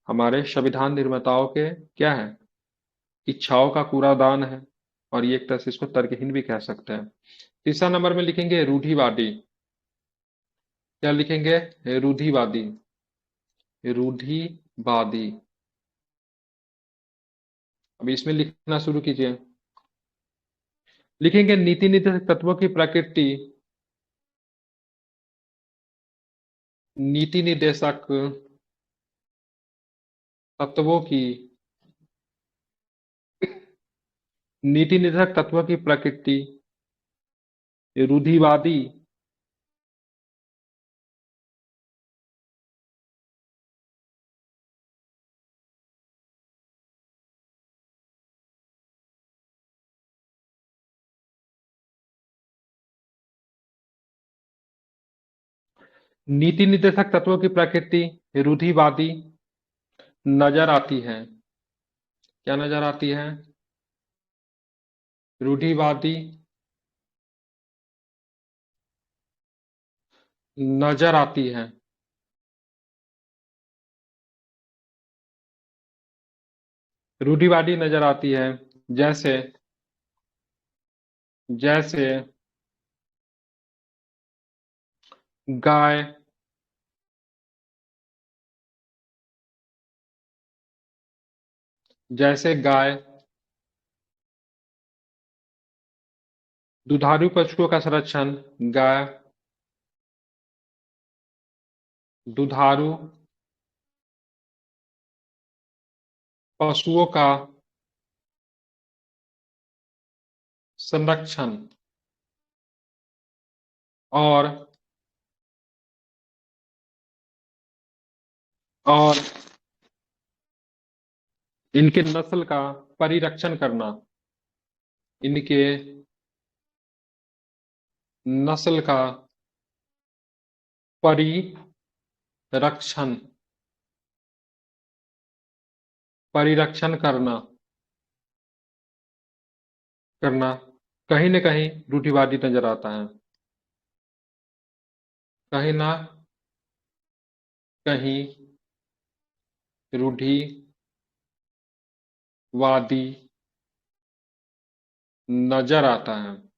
हमारे संविधान निर्माताओं के क्या है, इच्छाओं का कूड़ादान है। और ये एक तरह से इसको तर्कहीन भी कह सकते हैं। तीसरा नंबर में लिखेंगे रूढ़िवादी। क्या लिखेंगे? रूढ़िवादी। रूढ़िवादी, अब इसमें लिखना शुरू कीजिए। लिखेंगे नीति निर्देशक तत्वों की प्रकृति, नीति निर्देशक तत्वों की नीति निर्देशक तत्वों की प्रकृति रूढ़िवादी नीति निर्देशक तत्वों की प्रकृति रूढ़िवादी नजर आती है। क्या नजर आती है? रूढ़िवादी नजर आती है। रूढ़िवादी नजर आती है। जैसे जैसे गाय जैसे गाय दुधारू पशुओं का संरक्षण, गाय, दुधारू पशुओं का संरक्षण और और इनके नस्ल का परिरक्षण करना, इनके नस्ल का परिरक्षण परिरक्षण करना करना कहीं न कहीं रूढ़िवादी नजर आता है, कहीं ना कहीं रूढ़िवादी नजर आता है।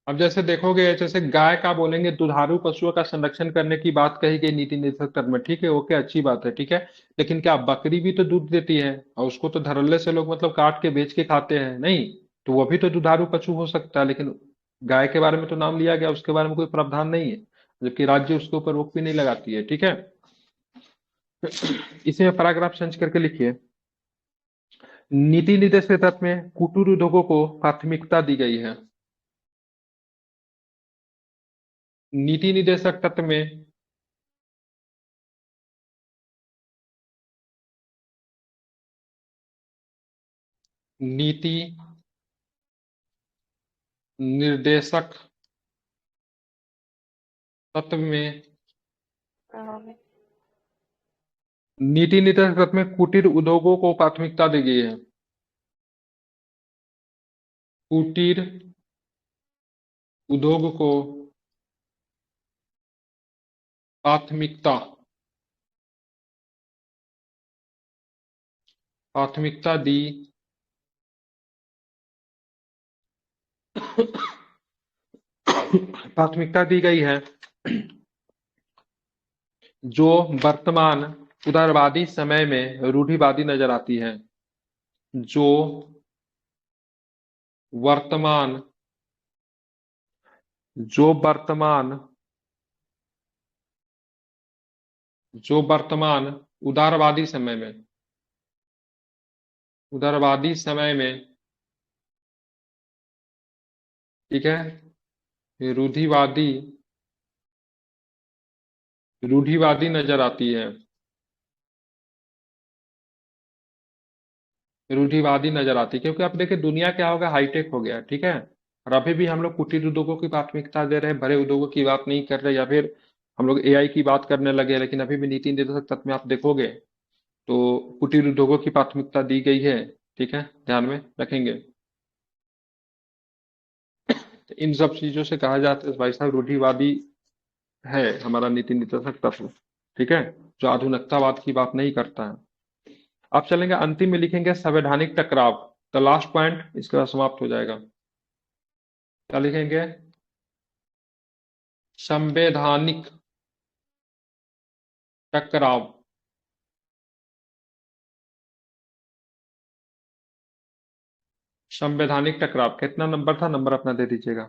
अब जैसे देखोगे, जैसे गाय का बोलेंगे, दुधारू पशुओं का संरक्षण करने की बात कही गई नीति निर्देशक तत्व में, ठीक है, ओके, अच्छी बात है, ठीक है। लेकिन क्या बकरी भी तो दूध देती है, और उसको तो धड़ल्ले से लोग मतलब काट के बेच के खाते हैं, नहीं? तो वो भी तो दुधारू पशु हो सकता है, लेकिन गाय के बारे में तो नाम लिया गया, उसके बारे में कोई प्रावधान नहीं है, जबकि राज्य उसके ऊपर रोक भी नहीं लगाती है, ठीक है। इसी में पैराग्राफ चेंज करके लिखिए, नीति निर्देशक तत्व में कुटीर उद्योगों को प्राथमिकता दी गई है। नीति निर्देशक तत्व में नीति निर्देशक तत्व में नीति निर्देशक तत्व में कुटीर उद्योगों को प्राथमिकता दी गई है। कुटीर उद्योग को प्राथमिकता प्राथमिकता दी प्राथमिकता दी गई है, जो वर्तमान उदारवादी समय में रूढ़िवादी नजर आती है, जो वर्तमान जो वर्तमान जो वर्तमान उदारवादी समय में, ठीक है, रूढ़िवादी नजर आती है, रूढ़िवादी नजर आती है, क्योंकि आप देखिए दुनिया क्या होगा, हाईटेक हो गया, ठीक है। और अभी भी हम लोग कुटीर उद्योगों की प्राथमिकता दे रहे हैं, बड़े उद्योगों की बात नहीं कर रहे, या फिर हम लोग एआई की बात करने लगे, लेकिन अभी भी नीति निर्देशक तत्व में आप देखोगे तो कुटीर उद्योगों की प्राथमिकता दी गई है, ठीक है, ध्यान में रखेंगे। तो इन सब चीजों से कहा जाता है भाई साहब, रूढ़िवादी है हमारा नीति निर्देशक तत्व, ठीक है, जो आधुनिकतावाद की बात नहीं करता है। आप चलेंगे अंतिम में लिखेंगे संवैधानिक टकराव, द लास्ट पॉइंट, इसके बाद समाप्त हो जाएगा। क्या लिखेंगे? संवैधानिक टकराव। संवैधानिक टकराव कितना नंबर था, नंबर अपना दे दीजिएगा।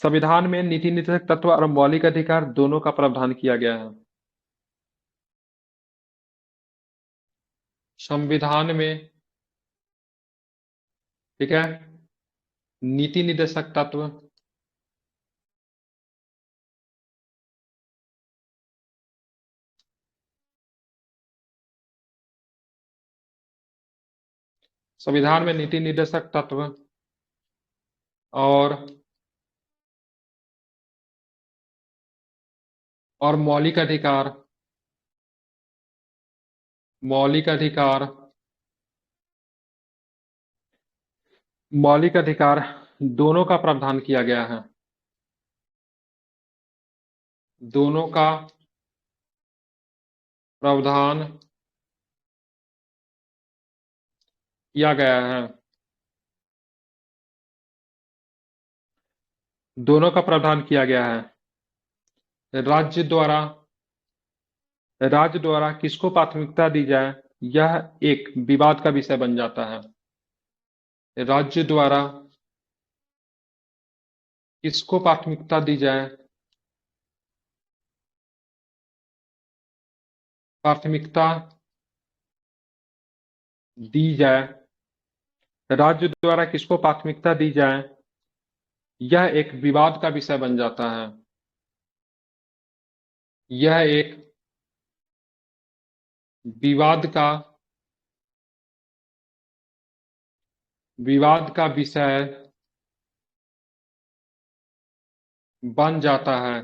संविधान में नीति निर्देशक तत्व और मौलिक अधिकार दोनों का प्रावधान किया गया है। संविधान में, ठीक है, नीति निर्देशक तत्व संविधान में नीति निर्देशक तत्व और मौलिक अधिकार मौलिक अधिकार दोनों का प्रावधान किया गया है, दोनों का प्रावधान किया गया है, दोनों का प्रावधान किया गया है। राज्य द्वारा किसको प्राथमिकता दी जाए, यह एक विवाद का विषय बन जाता है। राज्य द्वारा किसको प्राथमिकता दी जाए? प्राथमिकता दी जाए, राज्य द्वारा किसको प्राथमिकता दी जाए, यह एक विवाद का विषय बन जाता है। यह एक विवाद का विषय बन जाता है।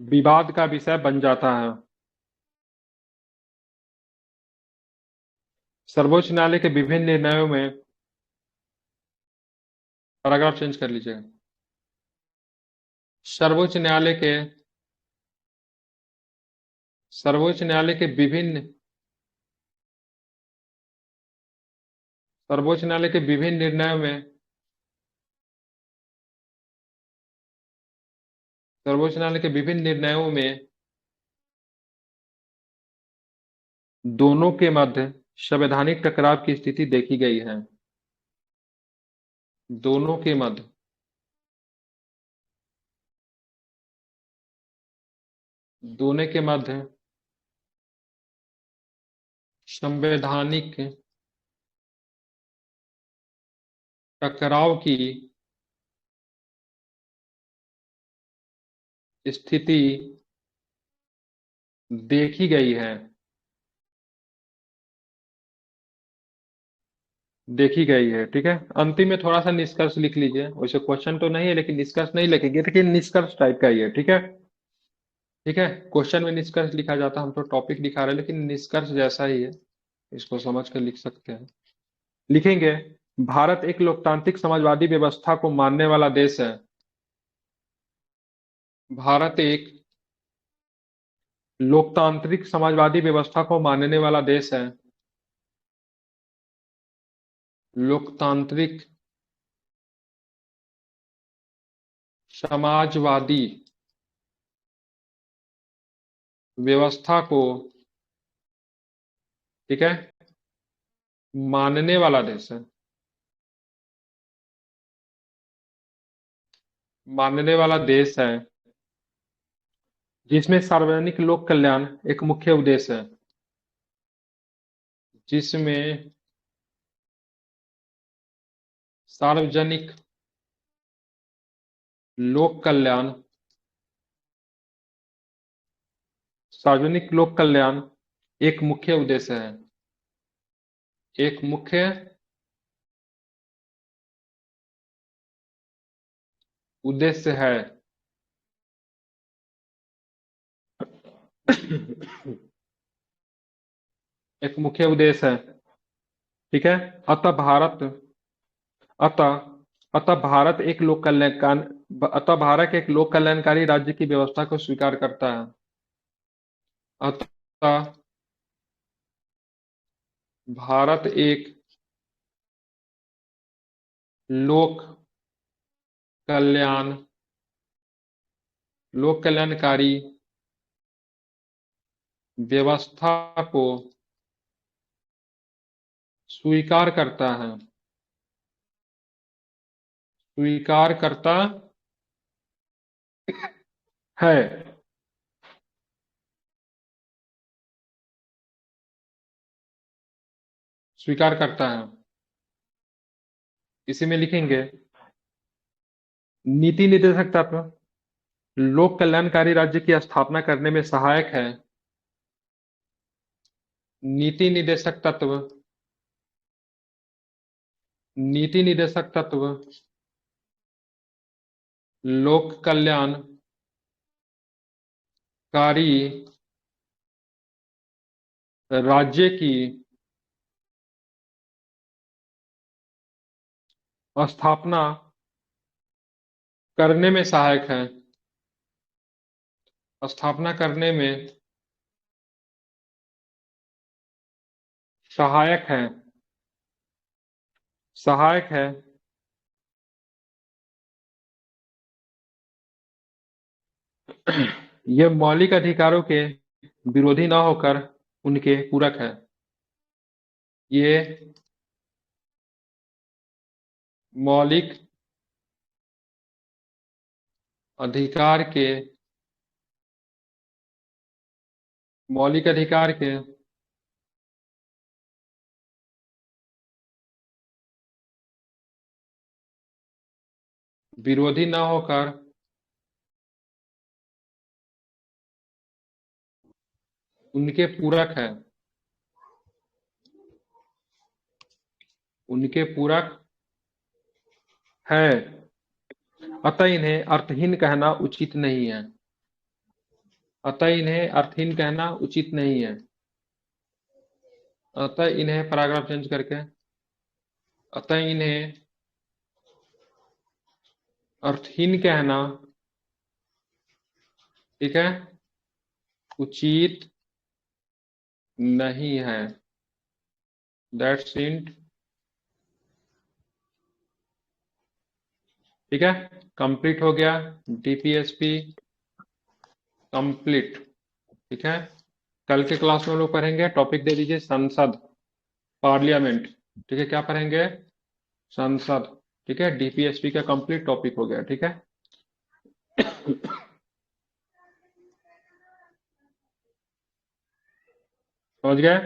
विवाद का विषय बन जाता है। सर्वोच्च न्यायालय के विभिन्न निर्णयों में, पैराग्राफ चेंज कर लीजिएगा। सर्वोच्च न्यायालय के विभिन्न निर्णयों में, सर्वोच्च न्यायालय के विभिन्न निर्णयों में दोनों के मध्य संवैधानिक टकराव की स्थिति देखी गई है। दोनों के मध्य संवैधानिक टकराव की स्थिति देखी गई है। ठीक है। अंतिम में थोड़ा सा निष्कर्ष लिख लीजिए। वैसे क्वेश्चन तो नहीं है, लेकिन निष्कर्ष नहीं लिखेंगे, लेकिन निष्कर्ष टाइप का ही है। ठीक है। क्वेश्चन में निष्कर्ष लिखा जाता है, हम तो टॉपिक दिखा रहे हैं, लेकिन निष्कर्ष जैसा ही है, इसको समझ कर लिख सकते हैं। लिखेंगे, भारत एक लोकतांत्रिक समाजवादी व्यवस्था को मानने वाला देश है। भारत एक लोकतांत्रिक समाजवादी व्यवस्था को मानने वाला देश है। लोकतांत्रिक समाजवादी व्यवस्था को, ठीक है, मानने वाला देश है। मानने वाला देश है जिसमें सार्वजनिक लोक कल्याण एक मुख्य उद्देश्य है। जिसमें सार्वजनिक लोक कल्याण एक मुख्य उद्देश्य है। एक मुख्य उद्देश्य है। एक मुख्य उद्देश्य है। ठीक है। अतः भारत एक लोक कल्याणकारी राज्य की व्यवस्था को स्वीकार करता है। अतः भारत एक लोक कल्याणकारी व्यवस्था को स्वीकार करता है। स्वीकार करता है। स्वीकार करता है। इसी में लिखेंगे, नीति निर्देशक तत्व लोक कल्याणकारी राज्य की स्थापना करने में सहायक है। नीति निर्देशक तत्व लोक कल्याणकारी राज्य की स्थापना करने में सहायक है। स्थापना करने में सहायक है। यह मौलिक अधिकारों के विरोधी न होकर उनके पूरक है। ये मौलिक अधिकार के विरोधी न होकर उनके पूरक है, अतः इन्हें अर्थहीन कहना उचित नहीं है। अतः इन्हें पैराग्राफ चेंज करके अतः इन्हें अर्थहीन कहना, ठीक है, उचित नहीं है। That's it. ठीक है, कंप्लीट हो गया डीपीएसपी कंप्लीट। ठीक है, कल के क्लास में हम लोग पढ़ेंगे, टॉपिक दे दीजिए संसद, पार्लियामेंट। ठीक है, क्या पढ़ेंगे? संसद। ठीक है, डीपीएसपी का कंप्लीट टॉपिक हो गया। ठीक है, समझ गए?